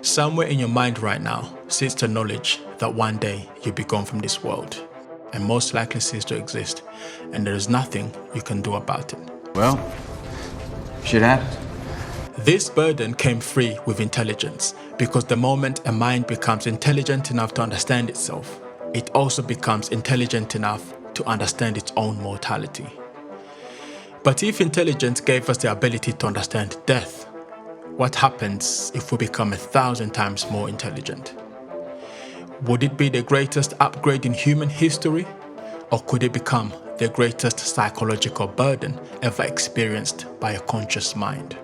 Somewhere in your mind right now sits the knowledge that one day you'll be gone from this world and most likely cease to exist, and there is nothing you can do about it. Well, shit happens. This burden came free with intelligence, because the moment a mind becomes intelligent enough to understand itself, it also becomes intelligent enough to understand its own mortality. But if intelligence gave us the ability to understand death, what happens if we become 1,000 times more intelligent? Would it be the greatest upgrade in human history, or could it become the greatest psychological burden ever experienced by a conscious mind?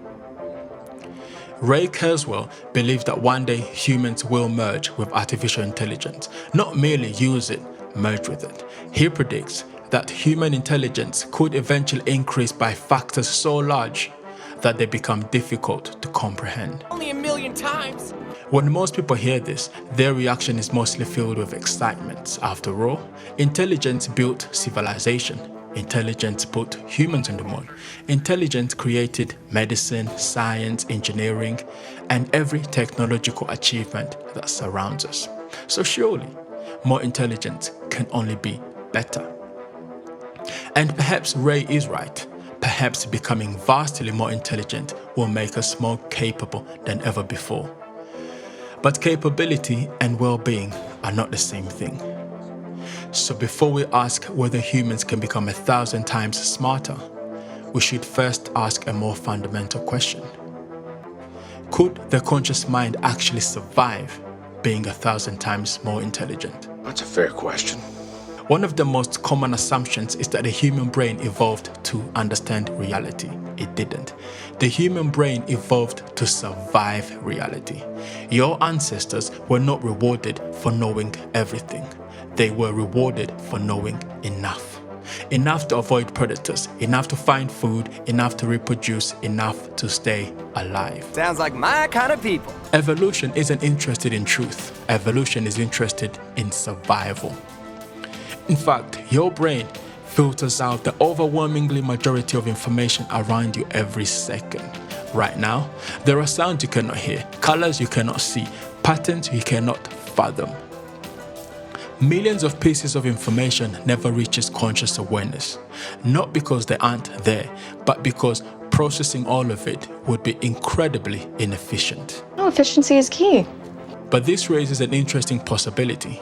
Ray Kurzweil believes that one day humans will merge with artificial intelligence, not merely use it, merge with it. He predicts that human intelligence could eventually increase by factors so large that they become difficult to comprehend. Only 1,000,000 times. When most people hear this, their reaction is mostly filled with excitement. After all, intelligence built civilization. Intelligence put humans on the moon. Intelligence created medicine, science, engineering, and every technological achievement that surrounds us. So surely, more intelligence can only be better. And perhaps Ray is right. Perhaps becoming vastly more intelligent will make us more capable than ever before. But capability and well-being are not the same thing. So before we ask whether humans can become 1,000 times smarter, we should first ask a more fundamental question. Could the conscious mind actually survive being 1,000 times more intelligent? That's a fair question. One of the most common assumptions is that the human brain evolved to understand reality. It didn't. The human brain evolved to survive reality. Your ancestors were not rewarded for knowing everything. They were rewarded for knowing enough. Enough to avoid predators, enough to find food, enough to reproduce, enough to stay alive. Sounds like my kind of people. Evolution isn't interested in truth. Evolution is interested in survival. In fact, your brain filters out the overwhelmingly majority of information around you every second. Right now, there are sounds you cannot hear, colors you cannot see, patterns you cannot fathom. Millions of pieces of information never reaches conscious awareness, not because they aren't there, but because processing all of it would be incredibly inefficient. Oh, efficiency is key. But this raises an interesting possibility.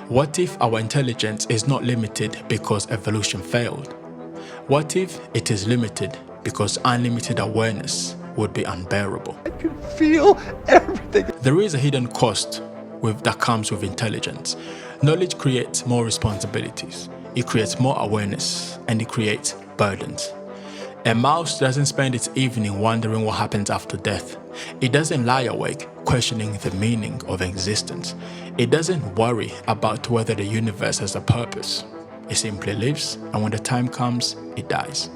What if our intelligence is not limited because evolution failed? What if it is limited because unlimited awareness would be unbearable? I can feel everything. There is a hidden cost that comes with intelligence. Knowledge creates more responsibilities, it creates more awareness, and it creates burdens. A mouse doesn't spend its evening wondering what happens after death. It doesn't lie awake questioning the meaning of existence. It doesn't worry about whether the universe has a purpose. It simply lives, and when the time comes, it dies.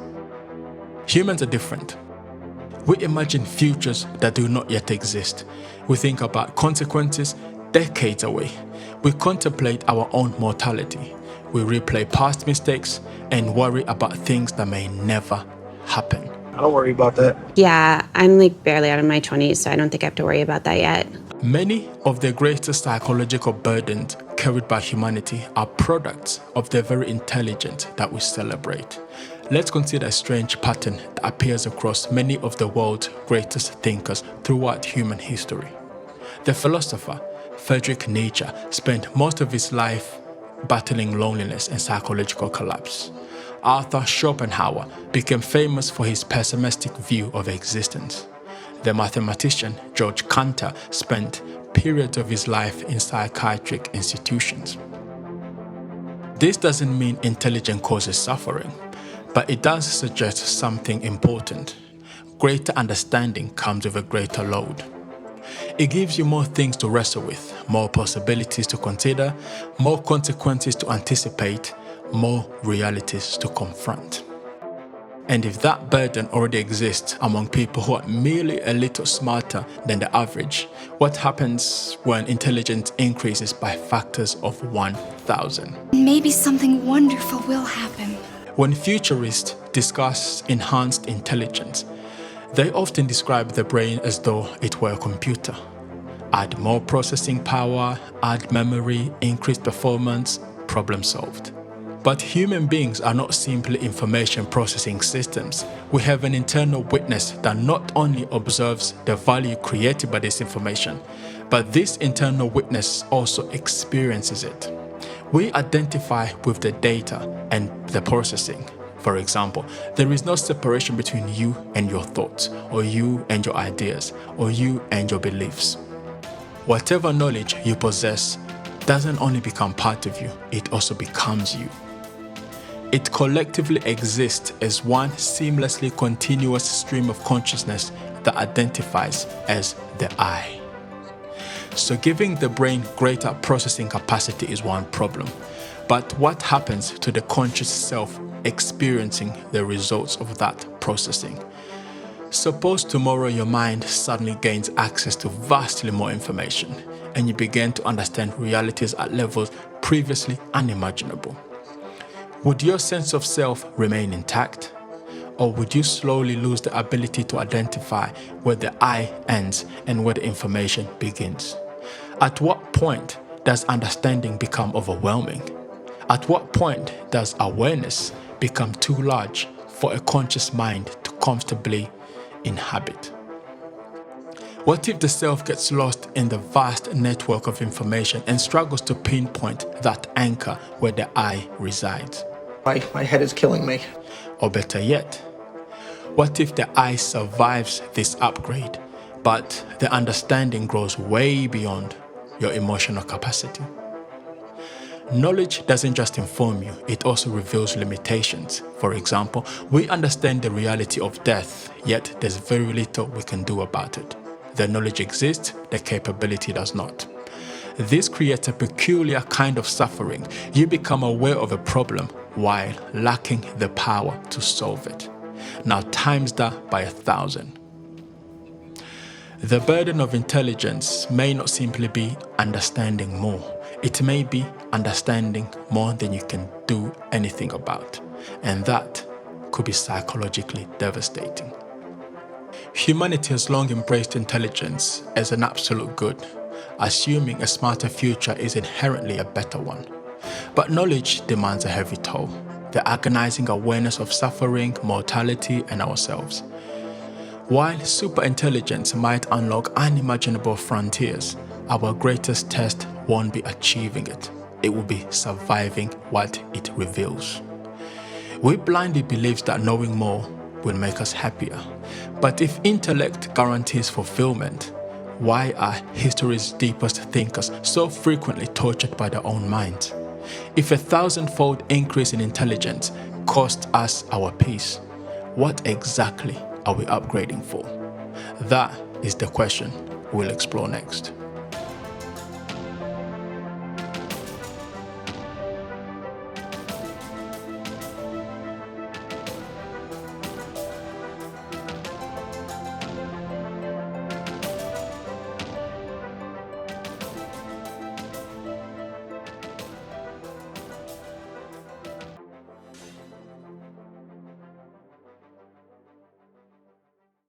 Humans are different. We imagine futures that do not yet exist. We think about consequences decades away. We contemplate our own mortality. We replay past mistakes and worry about things that may never happen. I don't worry about that. Yeah, I'm like barely out of my 20s, so I don't think I have to worry about that yet. Many of the greatest psychological burdens carried by humanity are products of the very intelligent that we celebrate. Let's consider a strange pattern that appears across many of the world's greatest thinkers throughout human history. The philosopher Friedrich Nietzsche spent most of his life battling loneliness and psychological collapse. Arthur Schopenhauer became famous for his pessimistic view of existence. The mathematician George Cantor spent periods of his life in psychiatric institutions. This doesn't mean intelligence causes suffering, but it does suggest something important. Greater understanding comes with a greater load. It gives you more things to wrestle with, more possibilities to consider, more consequences to anticipate, more realities to confront. And if that burden already exists among people who are merely a little smarter than the average, what happens when intelligence increases by factors of 1,000? Maybe something wonderful will happen. When futurists discuss enhanced intelligence, they often describe the brain as though it were a computer. Add more processing power, add memory, increase performance, problem solved. But human beings are not simply information processing systems. We have an internal witness that not only observes the value created by this information, but this internal witness also experiences it. We identify with the data and the processing. For example, there is no separation between you and your thoughts, or you and your ideas, or you and your beliefs. Whatever knowledge you possess doesn't only become part of you, it also becomes you. It collectively exists as one seamlessly continuous stream of consciousness that identifies as the I. So giving the brain greater processing capacity is one problem. But what happens to the conscious self experiencing the results of that processing? Suppose tomorrow your mind suddenly gains access to vastly more information and you begin to understand realities at levels previously unimaginable. Would your sense of self remain intact? Or would you slowly lose the ability to identify where the I ends and where the information begins? At what point does understanding become overwhelming? At what point does awareness become too large for a conscious mind to comfortably inhabit? What if the self gets lost in the vast network of information and struggles to pinpoint that anchor where the I resides? My head is killing me. Or better yet, what if the I survives this upgrade, but the understanding grows way beyond your emotional capacity? Knowledge doesn't just inform you, it also reveals limitations. For example, we understand the reality of death, yet there's very little we can do about it. The knowledge exists, the capability does not. This creates a peculiar kind of suffering. You become aware of a problem while lacking the power to solve it. Now times that by 1,000. The burden of intelligence may not simply be understanding more. It may be understanding more than you can do anything about. And that could be psychologically devastating. Humanity has long embraced intelligence as an absolute good, assuming a smarter future is inherently a better one. But knowledge demands a heavy toll, the agonizing awareness of suffering, mortality, and ourselves. While superintelligence might unlock unimaginable frontiers, our greatest test won't be achieving it. It will be surviving what it reveals. We blindly believe that knowing more will make us happier. But if intellect guarantees fulfillment, why are history's deepest thinkers so frequently tortured by their own minds? If a 1,000-fold increase in intelligence costs us our peace, what exactly are we upgrading for? That is the question we'll explore next.